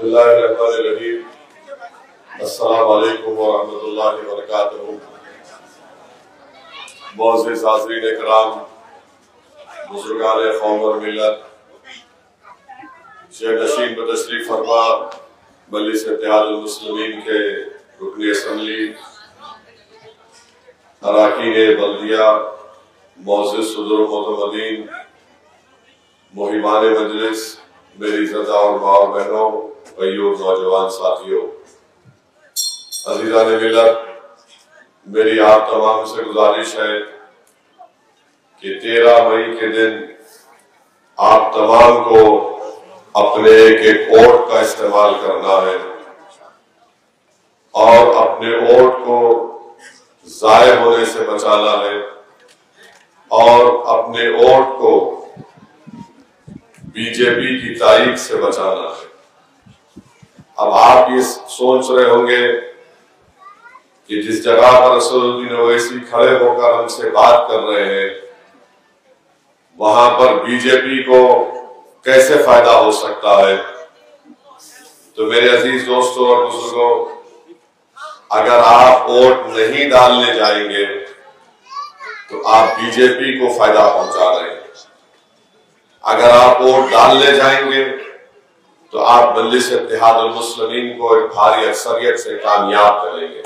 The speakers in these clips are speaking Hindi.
बिस्मिल्लाहिर्रहमानिर्रहीम। अस्सलामु अलैकुम व रहमतुल्लाहि व बरकातुहू। मुअज़्ज़िज़ हाज़रीन इकराम, बुज़ुर्गान क़ौम और मिल्लत, शेख नशीन पर तशरीफ़ फरमा मजलिस इत्तेहादुल मुस्लिमीन के रुकन असम्बली, अराकीन बल्दिया, मुअज़्ज़िज़ सदर मोतमदीन, मुहिबान मजलिस, मेरी ज़दा और माँ और बहनों, भाइयों, नौजवान साथियों, अज़ीज़ान मिल्लत, मेरी आप तमाम से गुजारिश है कि 13 मई के दिन आप तमाम को अपने एक वोट का इस्तेमाल करना है और अपने वोट को ज़ाय होने से बचाना है और अपने वोट को बीजेपी की तारीख से बचाना है। अब आप ये सोच रहे होंगे कि जिस जगह पर असदुद्दीन ओवैसी खड़े होकर हमसे बात कर रहे हैं वहां पर बीजेपी को कैसे फायदा हो सकता है। तो मेरे अजीज दोस्तों और बुजुर्गों, अगर आप वोट नहीं डालने जाएंगे तो आप बीजेपी को फायदा पहुंचा रहे हैं। अगर आप वोट डालने जाएंगे तो आप मजलिस इत्तेहादुल मुस्लिमीन को एक भारी अक्सरियत से कामयाब करेंगे।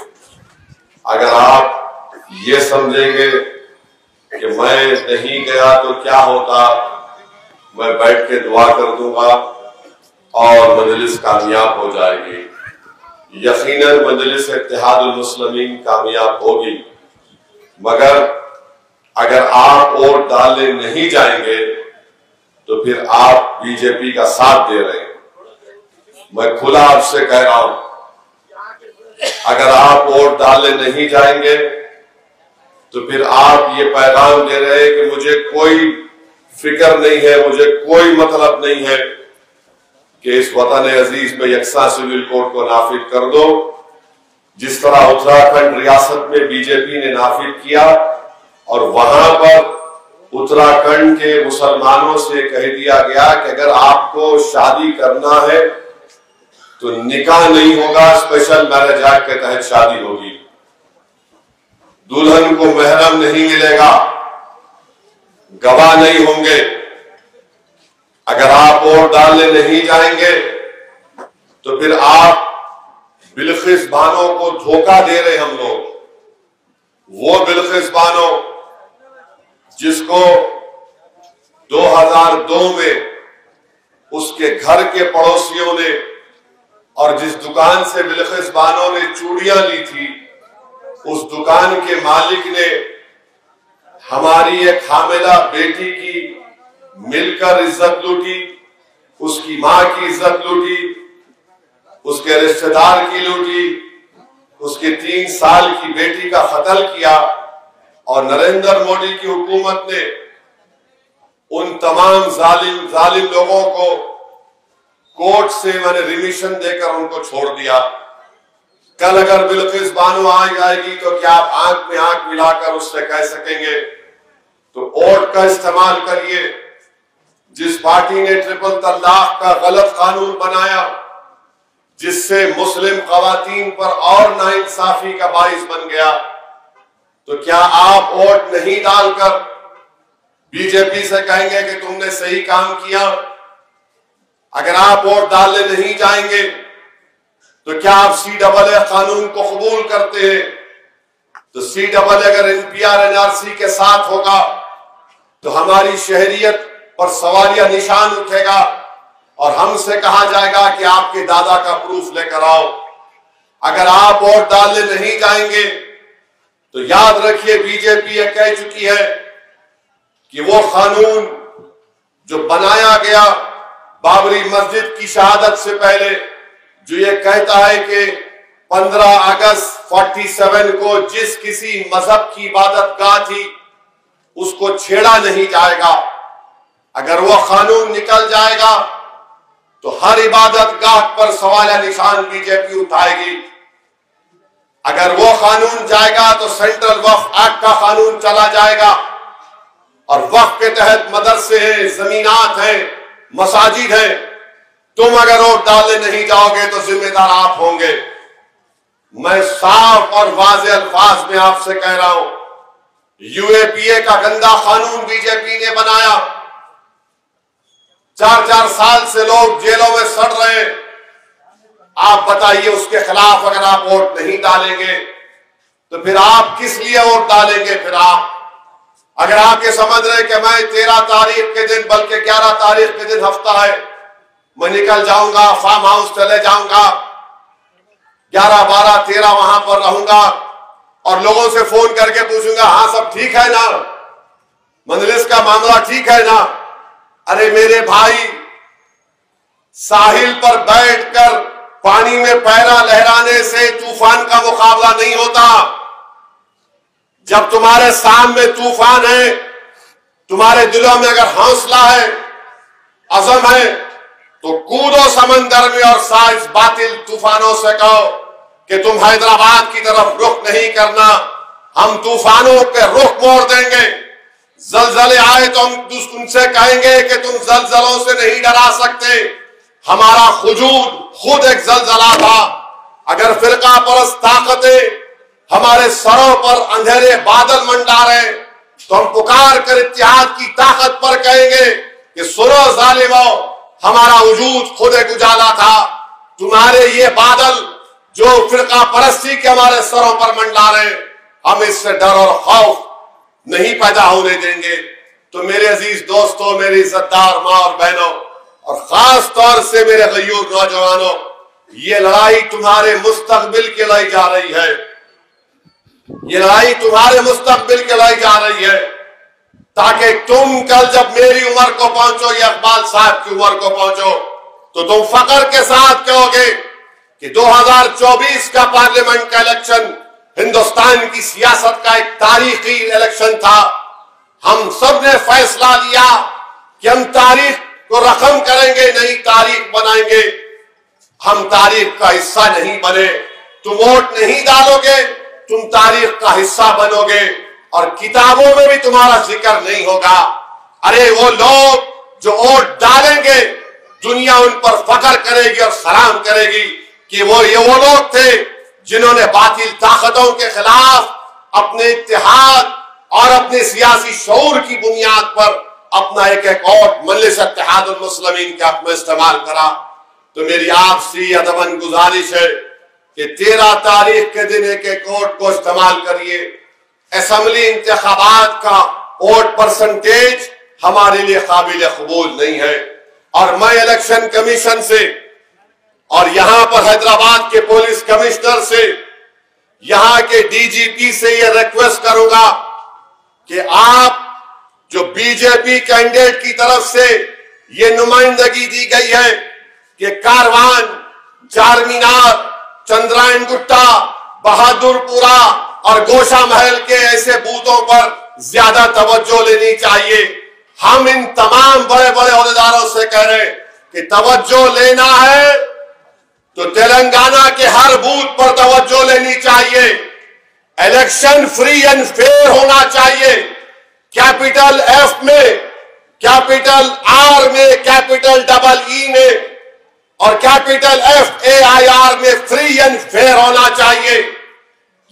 अगर आप ये समझेंगे कि मैं नहीं गया तो क्या होता, मैं बैठ के दुआ कर दूंगा और मजलिस कामयाब हो जाएगी, यकीनन मजलिस इत्तेहादुल मुस्लिमीन कामयाब होगी। मगर अगर आप वोट डालने नहीं जाएंगे तो फिर आप बीजेपी का साथ दे रहे हैं। मैं खुला आपसे कह रहा हूं, अगर आप वोट डालने नहीं जाएंगे तो फिर आप ये पैगाम दे रहे हैं कि मुझे कोई फिक्र नहीं है, मुझे कोई मतलब नहीं है कि इस वतन अजीज में यकसा सिविल कोड को नाफिज कर दो, जिस तरह उत्तराखंड रियासत में बीजेपी ने नाफिज किया और वहां पर उत्तराखंड के मुसलमानों से कह दिया गया कि अगर आपको शादी करना है तो निकाह नहीं होगा, स्पेशल मैरिज एक्ट के तहत शादी होगी, दुल्हन को महरम नहीं मिलेगा, गवाह नहीं होंगे। अगर आप वोट डालने नहीं जाएंगे तो फिर आप बिल्किस बानो को धोखा दे रहे हम लोग। वो बिल्किस बानो जिसको 2002 में उसके घर के पड़ोसियों ने और जिस दुकान से बिल्किस बानो ने चूड़ियां ली थी, उस दुकान के मालिक ने हमारी एक हामिला बेटी की मिलकर इज्जत लूटी, उसकी मां की इज्जत लूटी, उसके रिश्तेदार की लूटी, उसके 3 साल की बेटी का कत्ल किया। और नरेंद्र मोदी की हुकूमत ने उन तमाम जालिम लोगों को कोर्ट से रिमिशन देकर उनको छोड़ दिया। कल अगर बिल्किस बानो आ जाएगी तो क्या आप आंख में आंख मिलाकर उससे कह सकेंगे? तो वोट का इस्तेमाल करिए। जिस पार्टी ने ट्रिपल तलाक का गलत कानून बनाया जिससे मुस्लिम खवातीन पर और नाइंसाफी का बाइस बन गया, तो क्या आप वोट नहीं डालकर बीजेपी से कहेंगे कि तुमने सही काम किया? अगर आप वोट डालने नहीं जाएंगे तो क्या आप CAA कानून को कबूल करते हैं? तो CAA अगर NPR NRC के साथ होगा तो हमारी शहरियत पर सवालिया निशान उठेगा और हमसे कहा जाएगा कि आपके दादा का प्रूफ लेकर आओ। अगर आप वोट डालने नहीं जाएंगे तो याद रखिए, बीजेपी ये कह चुकी है कि वो कानून जो बनाया गया बाबरी मस्जिद की शहादत से पहले, जो ये कहता है कि 15 अगस्त 47 को जिस किसी मजहब की इबादत गाह थी उसको छेड़ा नहीं जाएगा, अगर वो कानून निकल जाएगा तो हर इबादत गाह पर सवाल निशान बीजेपी उठाएगी। अगर वो कानून जाएगा तो सेंट्रल वक्फ एक्ट का कानून चला जाएगा और वक्फ के तहत मदरसे हैं, जमीनात हैं, मसाजिद हैं, तुम अगर वोट डालने नहीं जाओगे तो जिम्मेदार आप होंगे। मैं साफ और वाज़े अल्फाज में आपसे कह रहा हूं, यूएपीए का गंदा कानून बीजेपी ने बनाया, 4-4 साल से लोग जेलों में सड़ रहे हैं। आप बताइए, उसके खिलाफ अगर आप वोट नहीं डालेंगे तो फिर आप किस लिए वोट डालेंगे? फिर आप अगर आप ये समझ रहे कि मैं 13 तारीख के दिन, बल्कि 11 तारीख के दिन हफ्ता है, मैं निकल जाऊंगा, फार्म हाउस चले जाऊंगा, 11, 12, 13 वहां पर रहूंगा और लोगों से फोन करके पूछूंगा, हाँ सब ठीक है ना, मजलिस का मामला ठीक है ना? अरे मेरे भाई, साहिल पर बैठकर पानी में पैरा लहराने से तूफान का मुकाबला नहीं होता। जब तुम्हारे सामने तूफान है, तुम्हारे दिलों में अगर हौसला है, अज़म है, तो कूदो समंदर में और साइज बातिल तूफानों से कहो कि तुम हैदराबाद की तरफ रुख नहीं करना, हम तूफानों के रुख मोड़ देंगे। जलजले आए तो हम उनसे कहेंगे कि तुम जलजलों से नहीं डरा सकते, हमारा वजूद खुद एक जलजला था। अगर फिरका परस्त ताकतें हमारे सरों पर अंधेरे बादल मंडा रहे तो हम पुकार कर इत्तेहाद की ताकत पर कहेंगे कि सुनो जालिमो, हमारा वजूद खुद एक उजाला था। तुम्हारे ये बादल जो फिरका परस्ती के हमारे सरों पर मंडा रहे, हम इससे डर और खौफ नहीं पैदा होने देंगे। तो मेरे अजीज दोस्तों, मेरी इज्जतदार माँ और बहनों, और खास तौर से मेरे गयूर नौजवानों, ये लड़ाई तुम्हारे मुस्तकबिल की लड़ाई जा रही है। ये लड़ाई तुम्हारे मुस्तकबिल की लड़ाई जा रही है, ताकि तुम कल जब मेरी उम्र को पहुंचो या इकबाल साहब की उम्र को पहुंचो तो तुम फख्र के साथ कहोगे कि 2024 का पार्लियामेंट का इलेक्शन हिंदुस्तान की सियासत का एक तारीखी इलेक्शन था। हम सब ने फैसला लिया कि हम तारीख को रकम करेंगे, नई तारीख बनाएंगे। हम तारीख का हिस्सा नहीं बने। तुम वोट नहीं डालोगे, तुम तारीख का हिस्सा बनोगे और किताबों में भी तुम्हारा जिक्र नहीं होगा। अरे वो लोग जो वोट डालेंगे, दुनिया उन पर फख्र करेगी और सलाम करेगी कि वो लोग थे जिन्होंने बातिल ताकतों के खिलाफ अपने इत्तेहाद और अपने सियासी शऊर की बुनियाद पर अपना एक और मजलिस इत्तेहादुल मुस्लिमीन का अपना इस्तेमाल करा। तो मेरी आपसे अदबन गुजारिश है कि 13 तारीख के दिन एक वोट को इस्तेमाल करिए। असेंबली इंतखाबात का वोट परसेंटेज हमारे लिए काबिल कबूल नहीं है। और मैं इलेक्शन कमीशन से और यहां पर हैदराबाद के पुलिस कमिश्नर से, यहां के डीजीपी से यह रिक्वेस्ट करूंगा कि आप जो बीजेपी कैंडिडेट की तरफ से यह नुमाइंदगी दी गई है कि कारवान, चारमीनार, चंद्रायन गुट्टा, बहादुरपुरा और गोशा महल के ऐसे बूथों पर ज्यादा तवज्जो लेनी चाहिए। हम इन तमाम बड़े बड़े ओहदेदारों से कह रहे हैं कि तवज्जो लेना है तो तेलंगाना के हर बूथ पर तवज्जो लेनी चाहिए। इलेक्शन फ्री एंड फेयर होना चाहिए। कैपिटल एफ में, कैपिटल आर में, कैपिटल डबल ई में और कैपिटल FAIR में फ्री एंड फेयर होना चाहिए।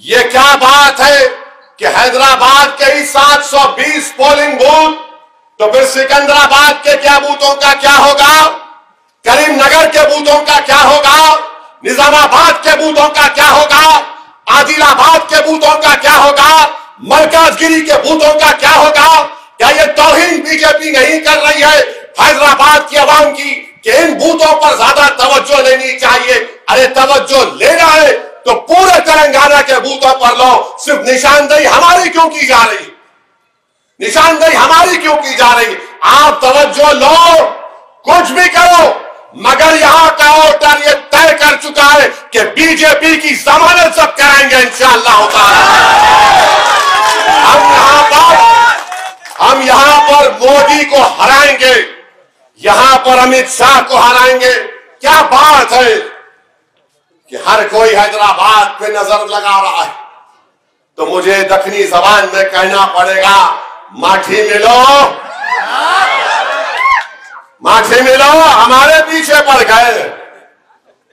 यह क्या बात है कि हैदराबाद के ही 720 पोलिंग बूथ, तो फिर सिकंदराबाद के क्या बूथों का क्या होगा, करीमनगर के बूथों का क्या होगा, निजामाबाद के बूथों का क्या होगा, आदिलाबाद के बूथों का क्या होगा, मरकजगिरी के बूथों का क्या होगा? क्या यह तौहीन बीजेपी नहीं कर रही है हैदराबाद की आवाम की कि इन बूथों पर ज्यादा तवज्जो लेनी चाहिए? अरे तवज्जो लेना है तो पूरे तेलंगाना के बूथों पर लो। सिर्फ निशानदेही हमारी क्यों की जा रही? निशानदेही हमारी क्यों की जा रही? आप तवज्जो लो, कुछ भी करो, मगर यहां का वोटर ये तय कर चुका है कि बीजेपी की जमानत सब कराएंगे इंशाअल्लाह। हम यहां पर मोदी को हराएंगे, यहां पर अमित शाह को हराएंगे। क्या बात है कि हर कोई हैदराबाद पे नजर लगा रहा है, तो मुझे दक्षिणी जबान में कहना पड़ेगा, माठी मिलो, माथे मिलो, हमारे पीछे पड़ गए,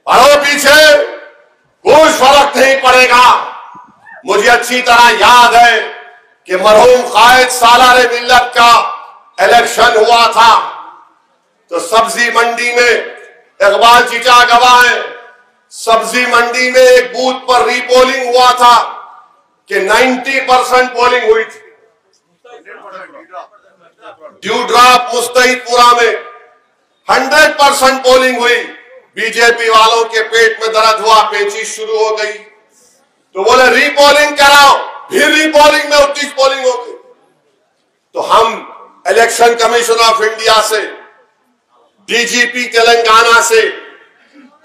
पढ़ो पीछे, कोई फर्क नहीं पड़ेगा। मुझे अच्छी तरह याद है कि मरहूम कायद सालारे मिल्लत का इलेक्शन हुआ था, तो सब्जी मंडी में, इकबाल चीचा गवाह है, सब्जी मंडी में एक बूथ पर रीपोलिंग हुआ था कि 90% पोलिंग हुई थी। ड्यू ड्रॉप मुस्तैदपुरा में 100% पोलिंग हुई। बीजेपी वालों के पेट में दर्द हुआ, पेचिश शुरू हो गई, तो बोले रीपोलिंग कराओ, फिर रीपोलिंग में 29 पोलिंग हो गई। तो हम इलेक्शन कमीशन ऑफ इंडिया से, डीजीपी तेलंगाना से,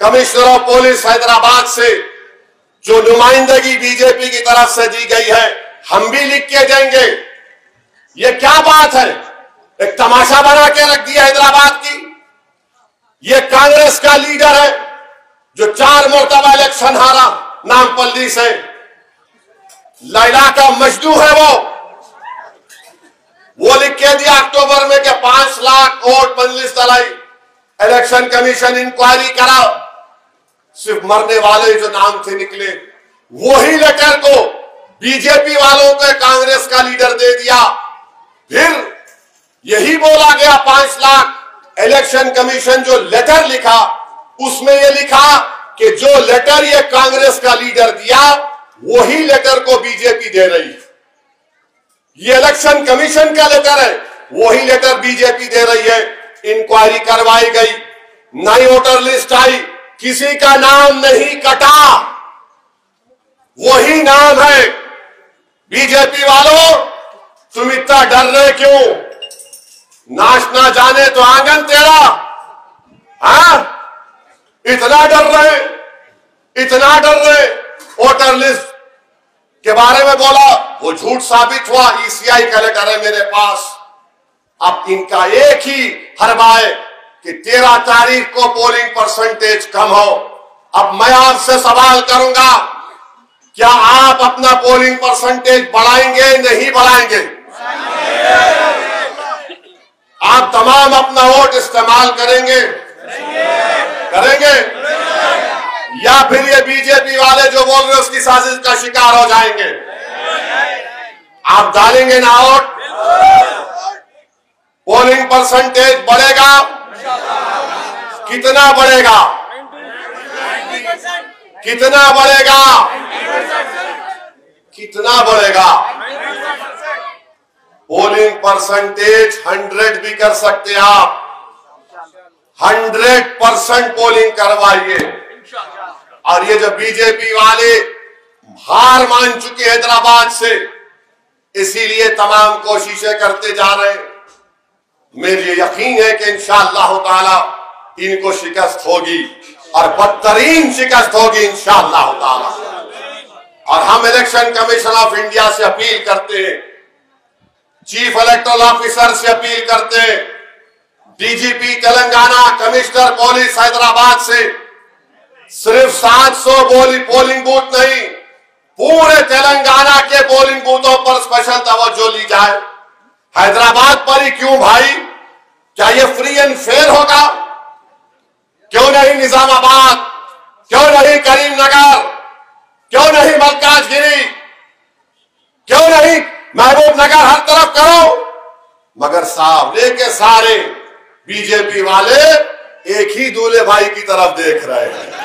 कमिश्नर ऑफ पुलिस हैदराबाद से जो नुमाइंदगी बीजेपी की तरफ से दी गई है, हम भी लिख के देंगे। ये क्या बात है, एक तमाशा बना के रख दिया हैदराबाद की। ये कांग्रेस का लीडर है जो 4 मरतबा इलेक्शन हारा नामपल्ली से, लैला का मजदू है वो लिख के दिया अक्टूबर में कि 5 लाख वोट मजलिस दलाई, इलेक्शन कमीशन इंक्वायरी कराओ। सिर्फ मरने वाले जो नाम थे निकले, वही लेटर को बीजेपी वालों को कांग्रेस का लीडर दे दिया। फिर यही बोला गया 5 लाख, इलेक्शन कमीशन जो लेटर लिखा उसमें यह लिखा कि जो लेटर ये कांग्रेस का लीडर दिया वही लेटर को बीजेपी दे रही है। ये इलेक्शन कमीशन का लेटर है, वही लेटर बीजेपी दे रही है। इंक्वायरी करवाई गई, नई वोटर लिस्ट आई, किसी का नाम नहीं कटा, वही नाम है। बीजेपी वालों, तुम इतना डर रहे क्यों? नाच ना जाने तो आंगन तेरा, हाँ? इतना डर रहे, इतना डर रहे। वोटर लिस्ट के बारे में बोला, वो झूठ साबित हुआ। ईसीआई का लेटर है मेरे पास। अब इनका एक ही हरबा है कि 13 तारीख को पोलिंग परसेंटेज कम हो। अब मैं आपसे सवाल करूंगा, क्या आप अपना पोलिंग परसेंटेज बढ़ाएंगे, नहीं बढ़ाएंगे? आप तमाम अपना वोट इस्तेमाल करेंगे, करेंगे, या फिर ये बीजेपी वाले जो बोल रहे हैं उसकी साजिश का शिकार हो जाएंगे? आप डालेंगे ना वोट? पोलिंग परसेंटेज बढ़ेगा, कितना बढ़ेगा? कितना बढ़ेगा? कितना बढ़ेगा? पोलिंग परसेंटेज 100 भी कर सकते आप। 100% पोलिंग करवाइए। और ये जो बीजेपी वाले हार मान चुके हैदराबाद से, इसीलिए तमाम कोशिशें करते जा रहे हैं। मेरे यकीन है कि इंशाअल्लाह ताला इनको शिकस्त होगी और बदतरीन शिकस्त होगी इंशाअल्लाह ताला। और हम इलेक्शन कमीशन ऑफ इंडिया से अपील करते हैं, चीफ इलेक्टोरल ऑफिसर से अपील करते हैं, DGP Telangana, commissioner police Hyderabad से, सिर्फ 700 पोलिंग बूथ नहीं, पूरे तेलंगाना के पोलिंग बूथों पर स्पेशल तवज्जो ली जाए। हैदराबाद पर ही क्यों भाई? क्या ये फ्री एंड फेयर होगा? क्यों नहीं निजामाबाद, क्यों नहीं करीमनगर, क्यों नहीं मल्काजगिरी, क्यों नहीं महबूब नगर? हर तरफ करो, मगर सामने के सारे बीजेपी वाले एक ही दूल्हे भाई की तरफ देख रहे हैं।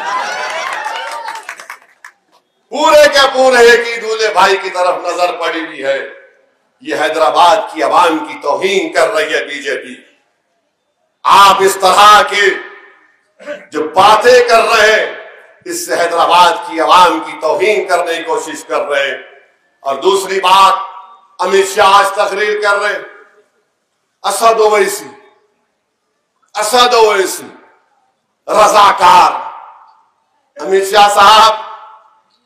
पूरे के पूरे एक ही दूल्हे भाई की तरफ नजर पड़ी हुई है। ये हैदराबाद की आवाम की तौहीन कर रही है बीजेपी। आप इस तरह के जो बातें कर रहे हैं, इससे हैदराबाद की आवाम की तौहीन करने की कोशिश कर रहे हैं। और दूसरी बात, अमित शाह आज तकरीर कर रहे हैं, असद ओवैसी, असद ओवैसी रजाकार। अमित शाह साहब,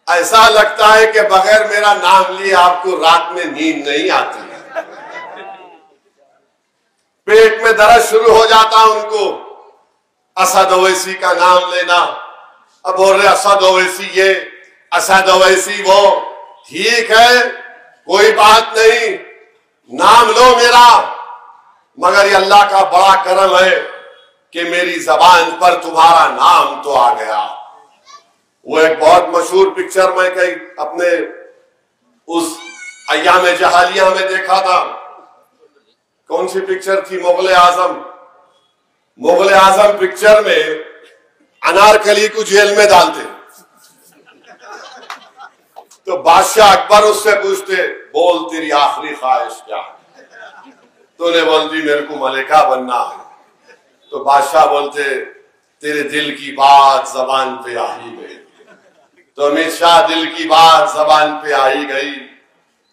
ऐसा लगता है कि बगैर मेरा नाम लिए आपको रात में नींद नहीं आती है। पेट में दर्द शुरू हो जाता उनको असद ओवैसी का नाम लेना। अब बोल रहे असद ओवैसी ये, असद ओवैसी वो। ठीक है, कोई बात नहीं, नाम लो मेरा, मगर ये अल्लाह का बड़ा करम है कि मेरी जबान पर तुम्हारा नाम तो आ गया। वो एक बहुत मशहूर पिक्चर मैं कहीं अपने उस अय्याम जहालिया में देखा था। कौन सी पिक्चर थी? मुगल आजम। मुगल आजम पिक्चर में अनारकली को जेल में डालते तो बादशाह अकबर उससे पूछते, बोल तेरी आखिरी ख्वाहिश क्या है? तूने बोलती मेरे को मलिका बनना है। तो बादशाह बोलते, तेरे दिल की बात जबान पे आ ही गई। तो अमित शाह, दिल की बात जबान पे आ ही गई।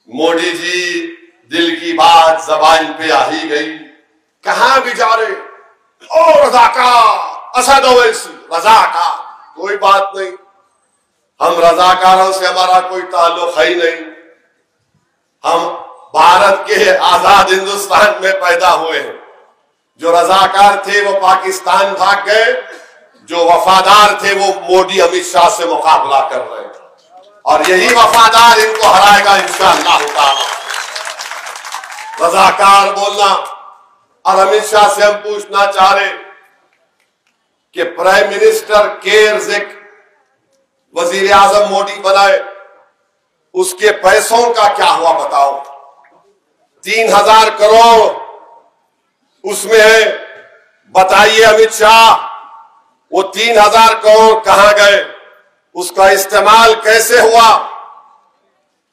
मोदी जी, दिल की बात जबान पे आ ही गई। कहां भी जा रहे, ओ रजाकार, असद ओवैसी रजाकार, कोई बात नहीं। हम रजाकारों से हमारा कोई ताल्लुक है ही नहीं। हम भारत के आजाद हिंदुस्तान में पैदा हुए हैं। जो रजाकार थे वो पाकिस्तान भाग गए, जो वफादार थे वो मोदी अमित शाह से मुकाबला कर रहे हैं, और यही वफादार इनको हराएगा इंशाअल्लाह ताला। रजाकार बोलना। और अमित शाह से हम पूछना चाह रहे कि प्राइम मिनिस्टर केयर्स एक वजीर आजम मोदी बनाए, उसके पैसों का क्या हुआ बताओ? 3000 करोड़ उसमें है। बताइए अमित शाह, वो 3000 करोड़ कहां गए? उसका इस्तेमाल कैसे हुआ?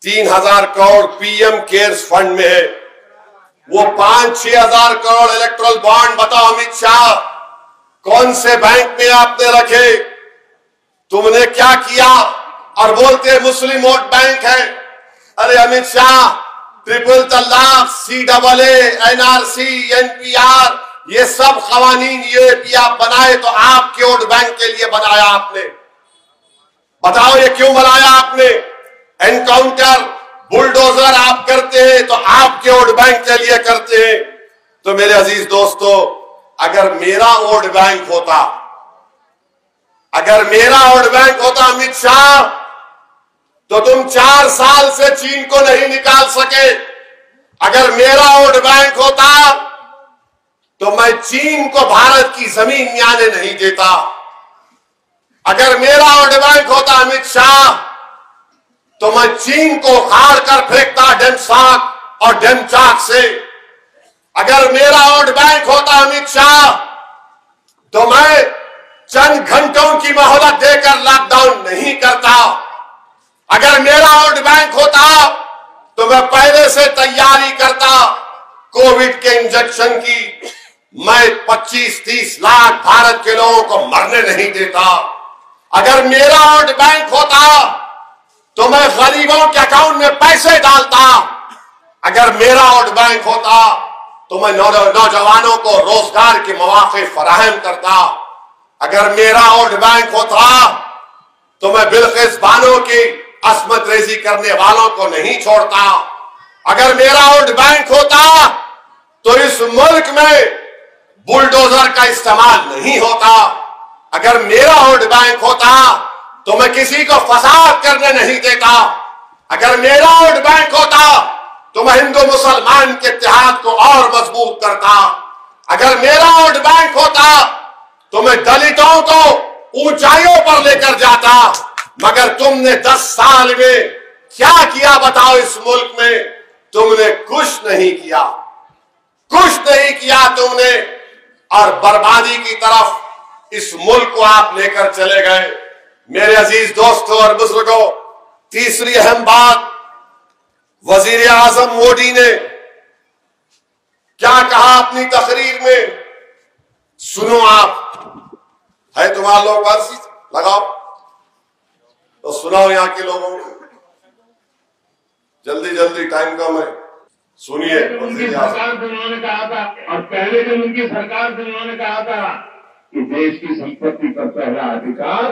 3000 करोड़ पीएम केयर्स फंड में है। वो 5-6 हजार करोड़ इलेक्ट्रल बॉन्ड, बताओ अमित शाह, कौन से बैंक में आपने रखे? तुमने क्या किया? और बोलते मुस्लिम वोट बैंक है। अरे अमित शाह, ट्रिपल तलाक, CAA, NRC, NPR, ये सब कवानीन ये आप बनाए तो आपके वोट बैंक के लिए बनाया आपने। बताओ ये क्यों बनाया आपने? एनकाउंटर, बुलडोजर आप करते हैं तो आपके वोट बैंक के लिए करते हैं। तो मेरे अजीज दोस्तों, अगर मेरा वोट बैंक होता, अगर मेरा वोट बैंक होता अमित शाह, तो तुम 4 साल से चीन को नहीं निकाल सके। अगर मेरा वोट बैंक होता तो मैं चीन को भारत की जमीन में आने नहीं देता। अगर मेरा वोट बैंक होता अमित शाह, तो मैं चीन को उखाड़ कर फेंकता डेमसाक और डेमचाक से। अगर मेरा वोट बैंक होता अमित शाह, तो मैं चंद घंटों की मोहलत देकर लॉकडाउन नहीं करता। अगर मेरा वोट बैंक होता तो मैं पहले से तैयारी करता कोविड के इंजेक्शन की। मैं 25-30 लाख भारत के लोगों को मरने नहीं देता। अगर मेरा वोट बैंक होता तो मैं गरीबों के अकाउंट में पैसे डालता। अगर मेरा वोट बैंक होता तो मैं नौजवानों को रोजगार के मौके फराहम करता। अगर मेरा वोट बैंक होता तो मैं बिल्किस बानो की अस्मत रेजी करने वालों को नहीं छोड़ता। अगर मेरा वोट बैंक होता तो इस मुल्क में बुलडोजर का इस्तेमाल नहीं होता। अगर मेरा वोट बैंक होता तो मैं किसी को फसाद करने नहीं देता। अगर मेरा वोट बैंक होता तो मैं हिंदू मुसलमान के इत्तेहाद को और मजबूत करता। अगर मेरा वोट बैंक होता तो मैं दलितों को ऊंचाइयों पर लेकर जाता। मगर तुमने 10 साल में क्या किया बताओ? इस मुल्क में तुमने कुछ नहीं किया, कुछ नहीं किया तुमने, और बर्बादी की तरफ इस मुल्क को आप लेकर चले गए। मेरे अजीज दोस्तों और बुजुर्गों, तीसरी अहम बात, वजीर आजम मोदी ने क्या कहा अपनी तकरीर में? सुनो, आप है तुम्हारे लोग पास, लगाओ तो सुनाओ यहाँ के लोगों को, जल्दी जल्दी, टाइम कम है। सुनिए। उनकी सरकार से उन्होंने कहा था, और पहले दिन उनकी सरकार से उन्होंने कहा था कि देश की संपत्ति पर पहला अधिकार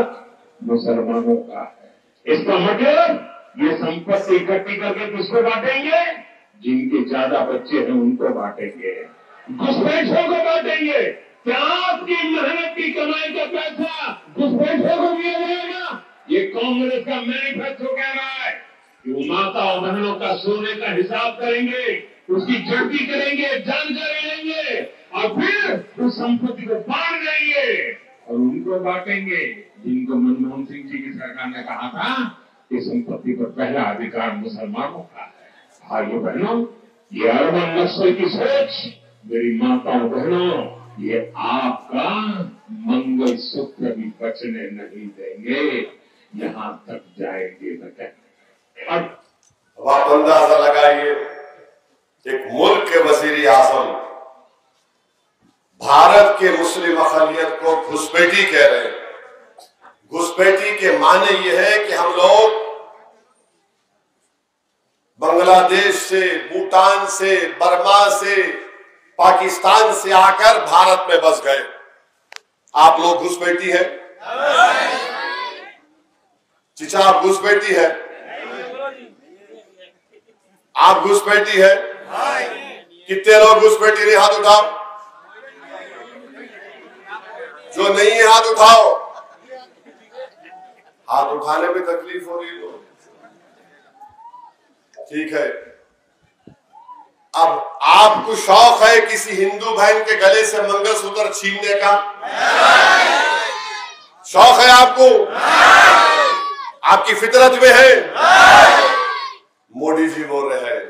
मुसलमानों का है। इसका मतलब ये संपत्ति इकट्ठी करके किसको बांटेंगे? जिनके ज्यादा बच्चे हैं उनको बांटेंगे, घुसपैठियों को बांटेंगे। क्या आपकी मेहनत की कमाई का पैसा घुसपैठियों को दिया जाएगा? ये कांग्रेस का मैनिफेस्टो कह रहा है कि वो माता और बहनों का सोने का हिसाब करेंगे, उसकी झड़पी करेंगे, जानकारी लेंगे और फिर उस संपत्ति को बांट देंगे और उनको बांटेंगे जिनको मनमोहन सिंह जी की सरकार ने कहा था कि संपत्ति पर पहला अधिकार मुसलमानों का है। भाइयों बहनों, ये अरबन नस्ल की सोच, मेरी माताओं बहनों, ये आपका मंगल सूत्र भी बचने नहीं देंगे, यहां तक जाएंगे न कहेंगे। अब आप अंदाजा लगाइए, एक मुल्क के वजीर आजम भारत के मुस्लिम अक़लियत को घुसपैठी कह रहे हैं। घुसपैठी के माने ये है कि हम लोग बांग्लादेश से, भूटान से, बर्मा से, पाकिस्तान से आकर भारत में बस गए। आप लोग घुसपैठी हैं? चिचा, आप घुसपैठी है? आप घुसपैठी है? कितने लोग घुसपैठी नहीं? हाथ उठाओ। जो नहीं है हाथ उठाओ। हाथ उठाने में तकलीफ हो रही है। ठीक है, अब आपको शौक है किसी हिंदू बहन के गले से मंगलसूत्र छीनने का? शौक है आपको? आपकी फितरत में है? मोदी जी बोल रहे हैं,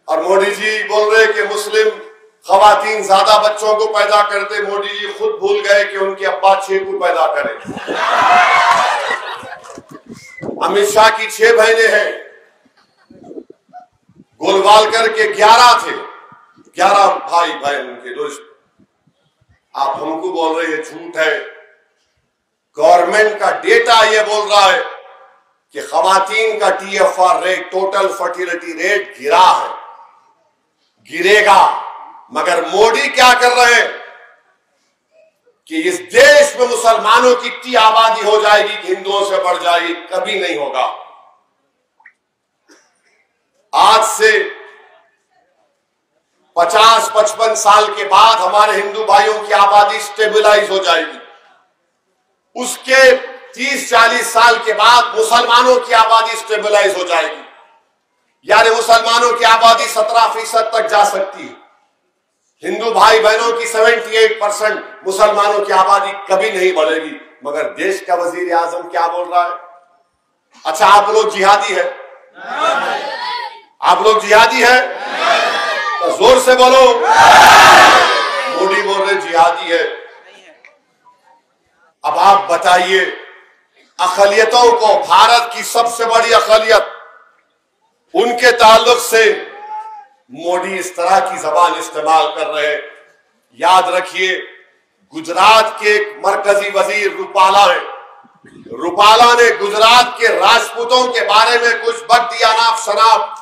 और मोदी जी बोल रहे कि मुस्लिम खवातीन ज्यादा बच्चों को पैदा करते। मोदी जी खुद भूल गए कि उनके अब्बा 6 को पैदा करें। अमित शाह की 6 बहनें हैं, गोलवालकर के 11 थे, 11 भाई बहन उनके दोस्त। आप हमको बोल रहे हैं झूठ है। गवर्नमेंट का डेटा ये बोल रहा है कि खवातीन का TFR rate, total fertility rate गिरा है, गिरेगा। मगर मोदी क्या कर रहे हैं कि इस देश में मुसलमानों की इतनी आबादी हो जाएगी कि हिंदुओं से बढ़ जाएगी। कभी नहीं होगा। आज से 50-55 साल के बाद हमारे हिंदू भाइयों की आबादी स्टेबलाइज हो जाएगी। उसके 30-40 साल के बाद मुसलमानों की आबादी स्टेबलाइज हो जाएगी, यानी मुसलमानों की आबादी 17% तक जा सकती है। हिंदू भाई बहनों की 78%, मुसलमानों की आबादी कभी नहीं बढ़ेगी। मगर देश का वजीर आजम क्या बोल रहा है? अच्छा, आप लोग जिहादी है? आप लोग जिहादी है? तो जोर से बोलो। मोदी बोल रहे जिहादी है। अब आप बताइए, अक़लियतों को, भारत की सबसे बड़ी अक़लियत, उनके ताल्लुक से मोदी इस तरह की जबान इस्तेमाल कर रहे हैं। याद रखिए, गुजरात के मरकजी वजीर रूपाला है। रूपाला ने गुजरात के राजपूतों के बारे में कुछ बददियानात शनाब,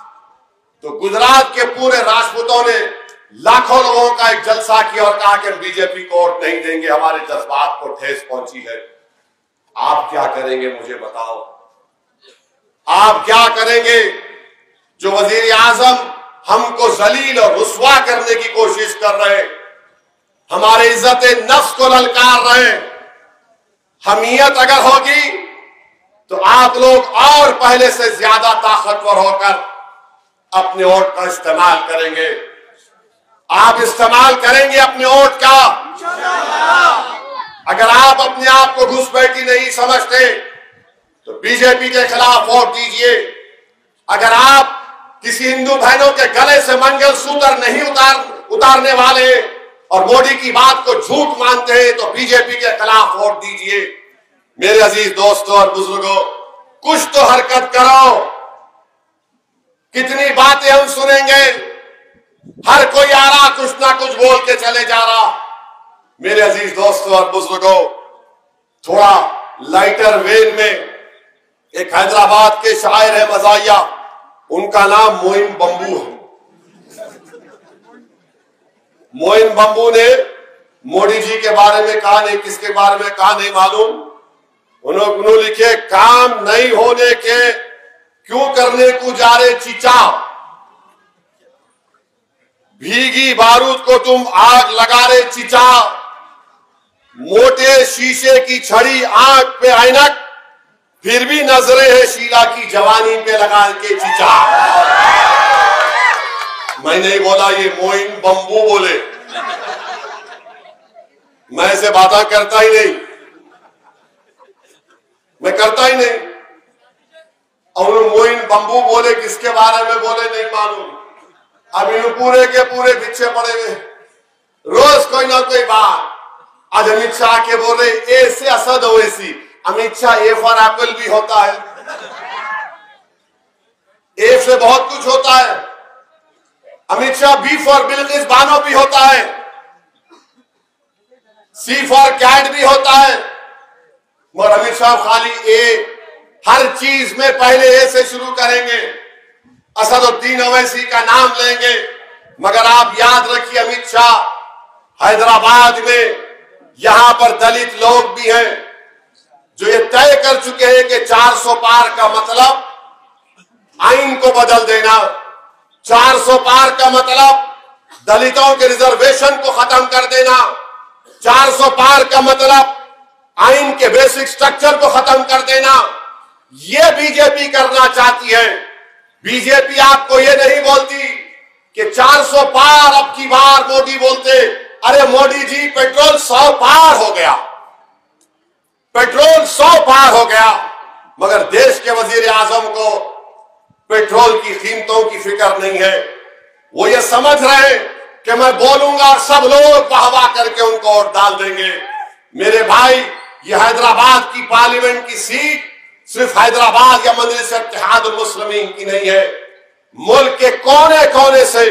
तो गुजरात के पूरे राजपूतों ने लाखों लोगों का एक जलसा किया और कहा कि बीजेपी को वोट नहीं देंगे, हमारे जज्बात को ठेस पहुंची है। आप क्या करेंगे मुझे बताओ? आप क्या करेंगे? जो वजीर आजम हमको जलील और रुस्वा करने की कोशिश कर रहे हैं, हमारे इज्जत नफ्स को ललकार रहे हैं। हमीयत अगर होगी तो आप लोग और पहले से ज्यादा ताकतवर होकर अपने वोट का इस्तेमाल करेंगे। आप इस्तेमाल करेंगे अपने वोट का। अगर आप अपने आप को घुसपैठी नहीं समझते तो बीजेपी के खिलाफ वोट दीजिए। अगर आप किसी हिंदू बहनों के गले से मंगलसूत्र नहीं उतारने वाले और मोदी की बात को झूठ मानते हैं तो बीजेपी के खिलाफ वोट दीजिए। मेरे अजीज दोस्तों और बुजुर्गों, कुछ तो हरकत करो। कितनी बातें हम सुनेंगे, हर कोई आ रहा कुछ ना कुछ बोल के चले जा रहा। मेरे अजीज दोस्तों और बुजुर्गों, थोड़ा लाइटर वेन में एक हैदराबाद के शायर है मज़ाहिया, उनका नाम मोइन बंबू है। मोइन बंबू ने मोदी जी के बारे में कहा, नहीं किसके बारे में कहा नहीं मालूम। उन्होंने लिखे, काम नहीं होने के क्यों करने को जा रहे चीचा, भीगी बारूद को तुम आग लगा रहे चीचा, मोटे शीशे की छड़ी आंख पे ऐनक, फिर भी नजरें है शीला की जवानी पे लगा के चीचा। मैं नहीं बोला, ये मोइन बंबू बोले। मैं ऐसे बातें करता ही नहीं, मैं करता ही नहीं। और मोइन बम्बू बोले, किसके बारे में बोले नहीं मालूम। अब इन पूरे के पूरे पीछे पड़े हुए, रोज कोई ना कोई बात। आज अमित शाह के बोल रहे ए से Asad Owaisi, Amit Shah A for Apple भी होता है, ए से बहुत कुछ होता है। अमित शाह बी फॉर बिल्किस बानो भी होता है, सी फॉर कैट भी होता है। मगर अमित शाह खाली ए, हर चीज में पहले ए से शुरू करेंगे, असदुद्दीन ओवैसी का नाम लेंगे। मगर आप याद रखिए, अमित शाह हैदराबाद में यहां पर दलित लोग भी हैं जो ये तय कर चुके हैं कि 400 पार का मतलब आइन को बदल देना, 400 पार का मतलब दलितों के रिजर्वेशन को खत्म कर देना, 400 पार का मतलब आइन के बेसिक स्ट्रक्चर को खत्म कर देना। ये बीजेपी करना चाहती है। बीजेपी आपको ये नहीं बोलती कि 400 पार अब की बार मोदी बोलते, अरे मोदी जी पेट्रोल 100 पार हो गया, पेट्रोल 100 पार हो गया। मगर देश के वजीर आजम को पेट्रोल की कीमतों की फिक्र नहीं है। वो ये समझ रहे हैं कि मैं बोलूंगा और सब लोग वाहवाह करके उनको वोट डाल देंगे। मेरे भाई, ये हैदराबाद की पार्लियामेंट की सीट सिर्फ हैदराबाद या मजलिस इत्तेहादुल मुस्लिमीन की नहीं है। मुल्क के कोने कोने से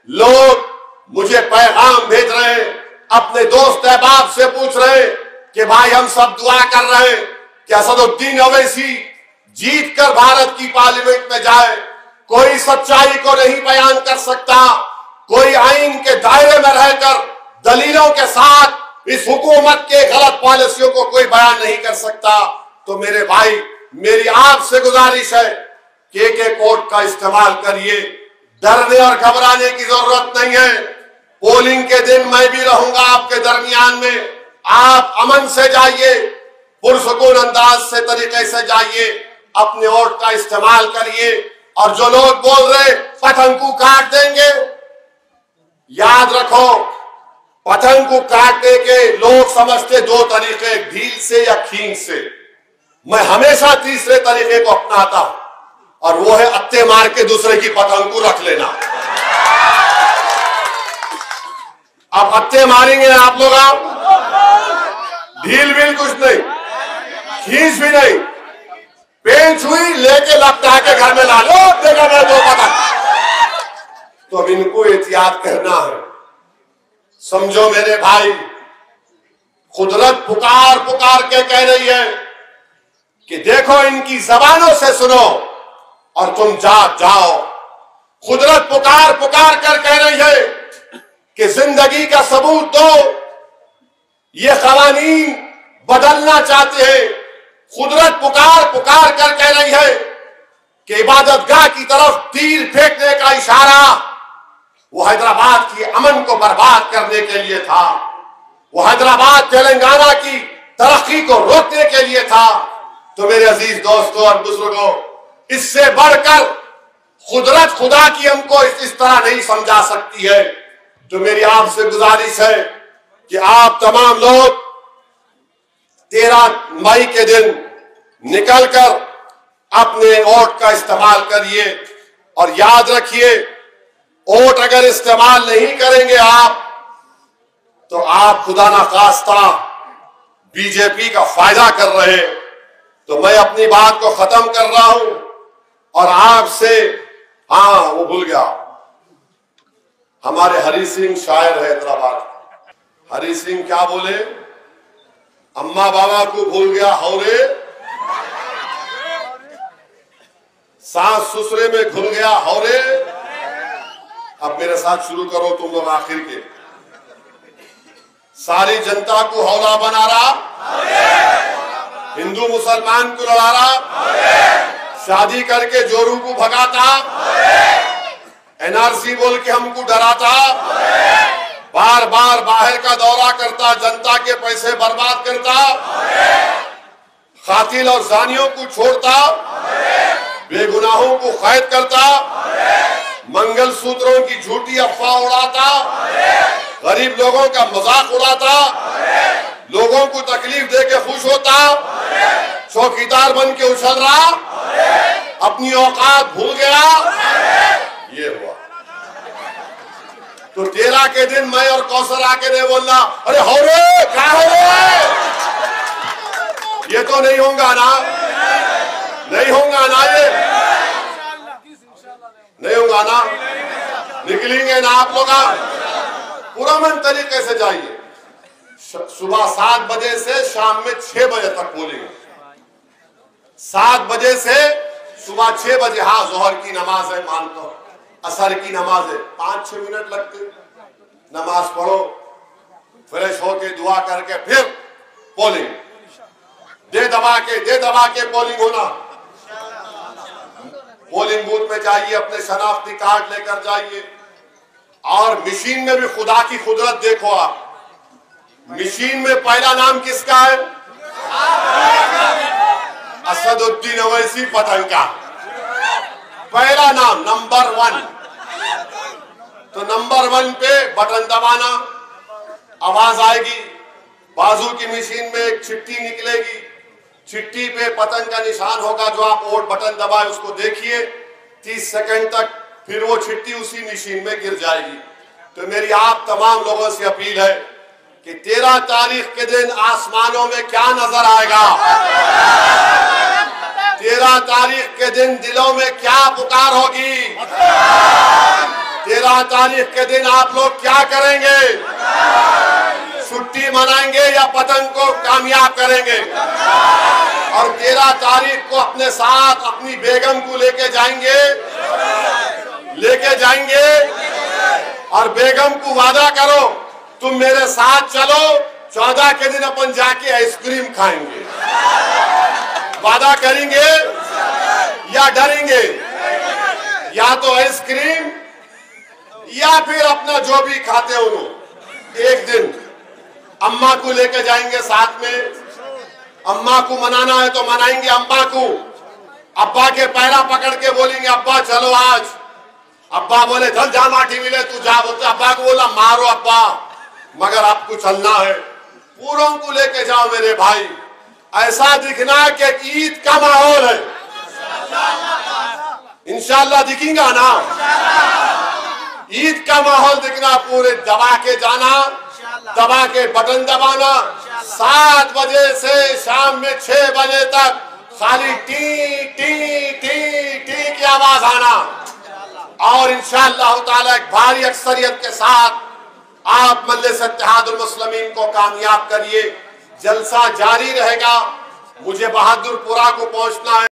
लोग मुझे पैगाम भेज रहे हैं, अपने दोस्त अहबाब से पूछ रहे हैं कि भाई हम सब दुआ कर रहे हैं कि असदुद्दीन ओवैसी जीत कर भारत की पार्लियामेंट में जाए। कोई सच्चाई को नहीं बयान कर सकता, कोई आइन के दायरे में रहकर दलीलों के साथ इस हुकूमत के गलत पॉलिसियों को कोई बयान नहीं कर सकता। तो मेरे भाई, मेरी आपसे गुजारिश है कि एक वोट का इस्तेमाल करिए, डरने और घबराने की जरूरत नहीं है। पोलिंग के दिन मैं भी रहूंगा आपके दरमियान में। आप अमन से जाइए, पुरसुकून अंदाज से तरीके से जाइए, अपने वोट का इस्तेमाल करिए। और जो लोग बोल रहे पतंग को काट देंगे, याद रखो, पतंग को काटने के लोग समझते दो तरीके, ढील से या खींच से। मैं हमेशा तीसरे तरीके को अपनाता हूं, और वो है अत्ते मार के दूसरे की पतंग को रख लेना। अब अत्ते मारेंगे आप लोग, आप ढील भी कुछ नहीं, खींच भी नहीं, पेंच हुई लेके लपटा के घर में ला लो, देखा मैं दो पतंग। तो अब इनको एहतियात करना है। समझो मेरे भाई, कुदरत पुकार पुकार के कह रही है कि देखो इनकी जबानों से सुनो और तुम जाग जाओ। कुदरत पुकार पुकार कर कह रही है कि जिंदगी का सबूत दो। ये कवानीन बदलना चाहते हैं। कुदरत पुकार पुकार कर कह रही है कि इबादतगाह की तरफ तीर फेंकने का इशारा वो हैदराबाद की अमन को बर्बाद करने के लिए था, वो हैदराबाद तेलंगाना की तरक्की को रोकने के लिए था। तो मेरे अजीज दोस्तों और बुजुर्गों, इससे बढ़कर कुदरत खुदा की हमको इस तरह नहीं समझा सकती है। तो मेरी आपसे गुजारिश है कि आप तमाम लोग 13 मई के दिन निकलकर अपने वोट का इस्तेमाल करिए। और याद रखिए, वोट अगर इस्तेमाल नहीं करेंगे आप, तो आप खुदा ना खास्ता बीजेपी का फायदा कर रहे हैं। तो मैं अपनी बात को खत्म कर रहा हूं और आपसे, हाँ वो भूल गया, हमारे हरि सिंह शायर है हैदराबाद। हरि सिंह क्या बोले? अम्मा बाबा को भूल गया हौरे, सास ससुरे में घुल गया हौरे। अब मेरे साथ शुरू करो तुम लोग आखिर के। सारी जनता को हौला बना रहा, हिंदू मुसलमान को लड़ा रहा, शादी करके जोरू को भगाता, एनआरसी बोल के हमको डराता, बार बार बाहर का दौरा करता, जनता के पैसे बर्बाद करता, कातिल और जानियों को छोड़ता, बेगुनाहों को कैद करता, मंगलसूत्रों की झूठी अफवाह उड़ाता, गरीब लोगों का मजाक उड़ाता, लोगों को तकलीफ दे के खुश होता, चौकीदार बन के उछल रहा, अपनी औकात भूल गया, ये हुआ। तो 13 के दिन मैं और कौसर आके नहीं बोलना अरे हो रे क्या हो रे, ये तो नहीं होगा ना, नहीं होगा ना, ये नहीं होगा ना, निकलेंगे ना आप लोग। पुरअमन तरीके से जाइए। सुबह 7 बजे से शाम में 6 बजे तक बोलेंगे। 7 बजे से सुबह 6 बजे, हाँ जोहर की नमाज है मानता हूं, असर की नमाज है, 5-6 मिनट लगते, नमाज पढ़ो, फ्रेश होके दुआ करके फिर पोलिंग, दे दबा के पोलिंग होना। पोलिंग बूथ में जाइए, अपने शनाख्ती कार्ड लेकर जाइए, और मशीन में भी खुदा की कुदरत देखो आप। मशीन में पहला नाम किसका है? असदुद्दीन ओवैसी पतंग का पहला नाम, नंबर 1। तो नंबर 1 पे बटन दबाना, आवाज आएगी, बाजू की मशीन में एक चिट्ठी निकलेगी, चिट्ठी पे पतंग का निशान होगा, जो आप वोट बटन दबाए उसको देखिए 30 सेकंड तक, फिर वो चिट्ठी उसी मशीन में गिर जाएगी। तो मेरी आप तमाम लोगों से अपील है कि 13 तारीख के दिन आसमानों में क्या नजर आएगा, 13 तारीख के दिन दिलों में क्या पुकार होगी, 13 तारीख के दिन आप लोग क्या करेंगे, छुट्टी मनाएंगे या पतंग को कामयाब करेंगे। और 13 तारीख को अपने साथ अपनी बेगम को लेके जाएंगे और बेगम को वादा करो तुम मेरे साथ चलो, 14 के दिन अपन जाके आइसक्रीम खाएंगे। वादा करेंगे या डरेंगे? या तो आइसक्रीम या फिर अपना जो भी खाते हो लोग। एक दिन अम्मा को लेके जाएंगे साथ में, अम्मा को मनाना है तो मनाएंगे अम्मा को, अब्बा के पैरा पकड़ के बोलेंगे अब्बा चलो आज। अब्बा बोले चल जा माटी मिले तू जा, बोलते अब्बा को बोला मारो अब्बा, मगर आपको चलना है। पूरों को लेके जाओ मेरे भाई, ऐसा दिखना कि ईद का माहौल है। इंशाल्लाह दिखेगा ना, ईद का माहौल दिखना, पूरे दबा के जाना, दबा के बटन दबाना, 7 बजे से शाम में 6 बजे तक खाली टी टी टी टी की आवाज आना, और इंशाअल्लाह ताला एक भारी अक्सरियत के साथ आप मजलिस इत्तेहादुल मुस्लिमीन को कामयाब करिए। जलसा जारी रहेगा। मुझे बहादुरपुरा को पहुंचना है।